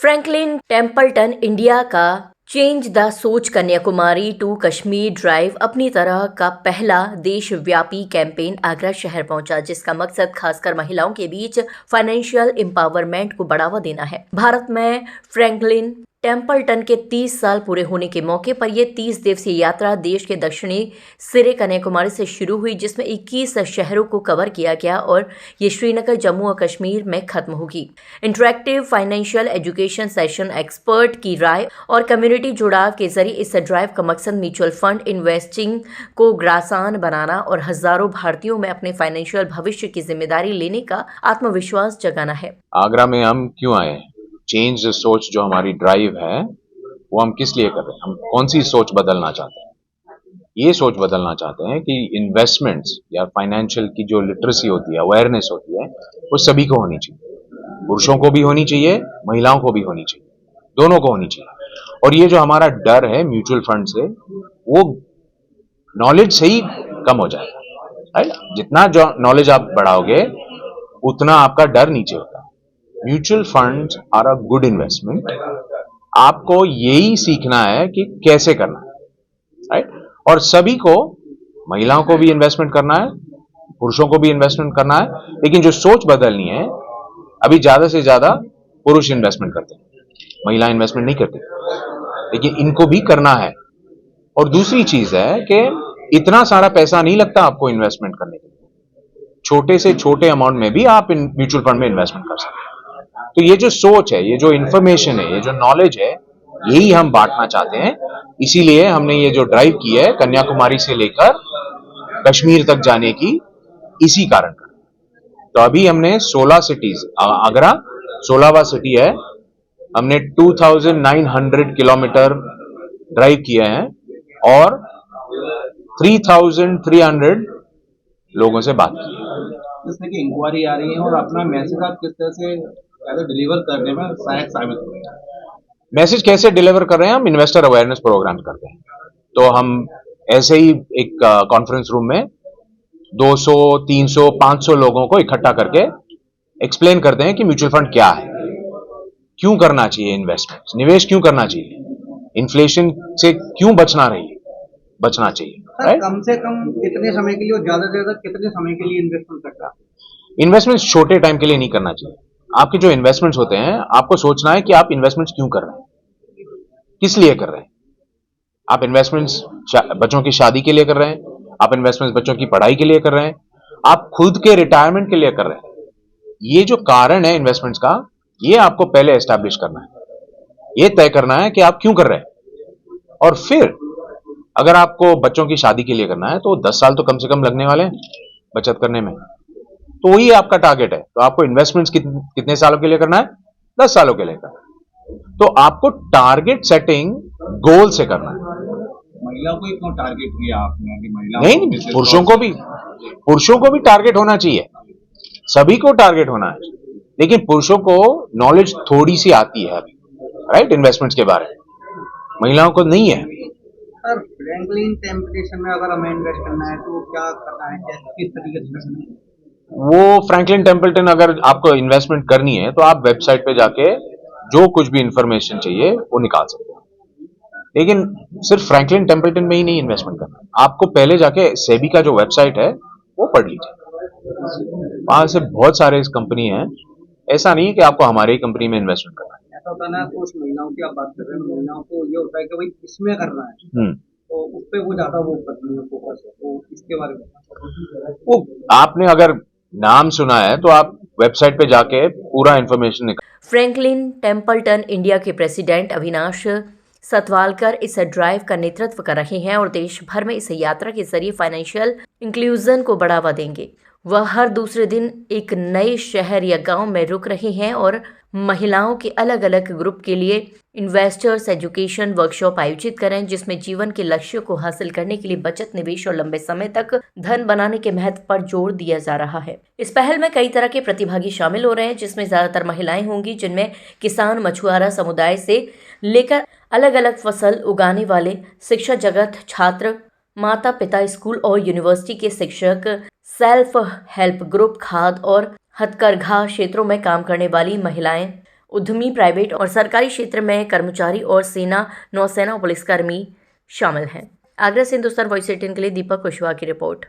Franklin Templeton India का change the सोच Kanyakumari to Kashmir drive अपनी तरह का पहला देशव्यापी कैंपेन आगरा शहर पहुंचा, जिसका मकसद खासकर महिलाओं के बीच फाइनेंशियल एम्पावरमेंट को बढ़ावा देना है। भारत में फ्रैंकलिन टेम्पल्टन के 30 साल पूरे होने के मौके पर यह 30 दिवसीय यात्रा देश के दक्षिणी सिरे कन्याकुमारी से शुरू हुई, जिसमें 21 शहरों को कवर किया गया और ये श्रीनगर, जम्मू और कश्मीर में खत्म होगी। Interactive financial education session, expert की राय और कम्युनिटी जुड़ाव के जरिए इस ड्राइव का मकसद म्यूचुअल फंड इन्वेस्टिंग को आसान बनाना और हजारों भारतीयों में अपने फाइनेंशियल भविष्य की जिम्मेदारी लेने का आत्मविश्वास जगाना है। आगरा में हम क्यों आए हैं? चेंज द सोच जो हमारी ड्राइव है वो हम किस लिए कर रहे हैं? हम कौन सी सोच बदलना चाहते हैं? ये सोच बदलना चाहते हैं कि इन्वेस्टमेंट्स या फाइनेंशियल की जो लिटरेसी होती है, अवेयरनेस होती है, वो सभी को होनी चाहिए। पुरुषों को भी होनी चाहिए, महिलाओं को भी होनी चाहिए, दोनों को होनी चाहिए। और ये जो हमारा डर है म्यूचुअल फंड से, वो नॉलेज से ही कम हो जाएगा, राइट? जितना जो नॉलेज आप बढ़ाओगे उतना आपका डर नीचे होता है। Mutual funds are a good investment. आपको यही सीखना है कि कैसे करना है, राइट? और सभी को, महिलाओं को भी इन्वेस्टमेंट करना है, पुरुषों को भी इन्वेस्टमेंट करना है, लेकिन जो सोच बदलनी है, अभी ज्यादा से ज्यादा पुरुष इन्वेस्टमेंट करते हैं, महिला इन्वेस्टमेंट नहीं करते, लेकिन इनको भी करना है। और दूसरी चीज है कि इतना सारा पैसा नहीं लगता आपको इन्वेस्टमेंट करने के लिए। छोटे से छोटे अमाउंट में भी आप म्यूचुअल फंड में इन्वेस्टमेंट कर सकते हैं। तो ये जो सोच है, ये जो इंफॉर्मेशन है, ये जो नॉलेज है, यही हम बांटना चाहते हैं। इसीलिए हमने ये जो ड्राइव की है कन्याकुमारी से लेकर कश्मीर तक जाने की, इसी कारण का। तो अभी हमने 16 सिटीज, आगरा 16वां सिटी है, हमने 2900 किलोमीटर ड्राइव किए हैं और 3300 लोगों से बात की है। जिसमें कि इंक्वायरी आ रही है और अपना मैसेज आप किस तरह से डिलीवर करने में सहायक साबित होगा। मैसेज कैसे डिलीवर कर रहे हैं? हम इन्वेस्टर अवेयरनेस प्रोग्राम करते हैं। तो हम ऐसे ही एक कॉन्फ्रेंस रूम में 200, 300, 500 लोगों को इकट्ठा करके एक्सप्लेन करते हैं कि म्यूचुअल फंड क्या है, क्यों करना चाहिए, इन्वेस्टमेंट, निवेश क्यों करना चाहिए, इन्फ्लेशन से क्यों बचना चाहिए। राइट? कम से कम कितने समय के लिए और ज्यादा से ज्यादा कितने समय के लिए इन्वेस्टमेंट करता है? इन्वेस्टमेंट छोटे टाइम के लिए नहीं करना चाहिए। आपके जो इन्वेस्टमेंट्स होते हैं, आपको सोचना है कि आप इन्वेस्टमेंट्स क्यों कर रहे हैं, किस लिए कर रहे हैं। आप इन्वेस्टमेंट्स बच्चों की शादी के लिए कर रहे हैं, आप इन्वेस्टमेंट्स बच्चों की पढ़ाई के लिए कर रहे हैं, आप खुद के रिटायरमेंट के लिए कर रहे हैं। ये जो कारण है इन्वेस्टमेंट्स का, ये आपको पहले एस्टैब्लिश करना है, ये तय करना है कि आप क्यों कर रहे हैं। और फिर अगर आपको बच्चों की शादी के लिए करना है तो 10 साल तो कम से कम लगने वाले हैं बचत करने में, तो वही आपका टारगेट है। तो आपको इन्वेस्टमेंट्स कितने सालों के लिए करना है? 10 सालों के लिए करना है। तो आपको टारगेट सेटिंग गोल से करना है। महिलाओं को क्यों टारगेट किया आपने? नहीं, पुरुषों को भी टारगेट होना चाहिए, सभी को टारगेट होना है, लेकिन पुरुषों को नॉलेज थोड़ी सी आती है अभी, राइट, इन्वेस्टमेंट्स के बारे में, महिलाओं को नहीं है। सर, फ्रैंकलिन टेम्पटेशन में अगर हमें इन्वेस्ट करना है तो क्या करना है, किस तरीके से करना है? वो फ्रैंकलिन टेम्पल्टन, अगर आपको इन्वेस्टमेंट करनी है तो आप वेबसाइट पे जाके जो कुछ भी इंफॉर्मेशन चाहिए वो निकाल सकते हैं। लेकिन सिर्फ फ्रैंकलिन टेम्पल्टन में ही नहीं इन्वेस्टमेंट करना, आपको पहले जाके सेबी का जो वेबसाइट है वो पढ़ लीजिए, वहां से बहुत सारे कंपनी है। ऐसा नहीं कि आपको हमारी कंपनी में इन्वेस्टमेंट करना है। ऐसा होता है ना, कुछ महिलाओं की आप बात कर रहे हैं, महिलाओं को ये होता है कि भाई इसमें करना है, तो उस पर वो ज्यादा वो करती है, फोकस है, तो इसके बारे में वो आपने अगर नाम सुना है तो आप वेबसाइट पे जाके पूरा इंफॉर्मेशन निकाल। फ्रैंकलिन टेम्पल्टन इंडिया के प्रेसिडेंट अविनाश सतवालकर इस ड्राइव का नेतृत्व कर रहे हैं और देश भर में इस यात्रा के जरिए फाइनेंशियल इंक्लूजन को बढ़ावा देंगे। वह हर दूसरे दिन एक नए शहर या गांव में रुक रहे हैं और महिलाओं के अलग अलग ग्रुप के लिए इन्वेस्टर्स एजुकेशन वर्कशॉप आयोजित करें, जिसमें जीवन के लक्ष्यों को हासिल करने के लिए बचत, निवेश और लंबे समय तक धन बनाने के महत्व पर जोर दिया जा रहा है। इस पहल में कई तरह के प्रतिभागी शामिल हो रहे हैं, जिसमें ज्यादातर महिलाएं होंगी, जिनमें किसान, मछुआरा समुदाय से लेकर अलग अलग फसल उगाने वाले, शिक्षा जगत, छात्र, माता पिता, स्कूल और यूनिवर्सिटी के शिक्षक, सेल्फ हेल्प ग्रुप, खाद और हथकरघा क्षेत्रों में काम करने वाली महिलाएं, उद्यमी, प्राइवेट और सरकारी क्षेत्र में कर्मचारी और सेना, नौसेना और पुलिसकर्मी शामिल हैं। आगरा से हिंदुस्तान वॉइस 18 के लिए दीपक कुशवाहा की रिपोर्ट।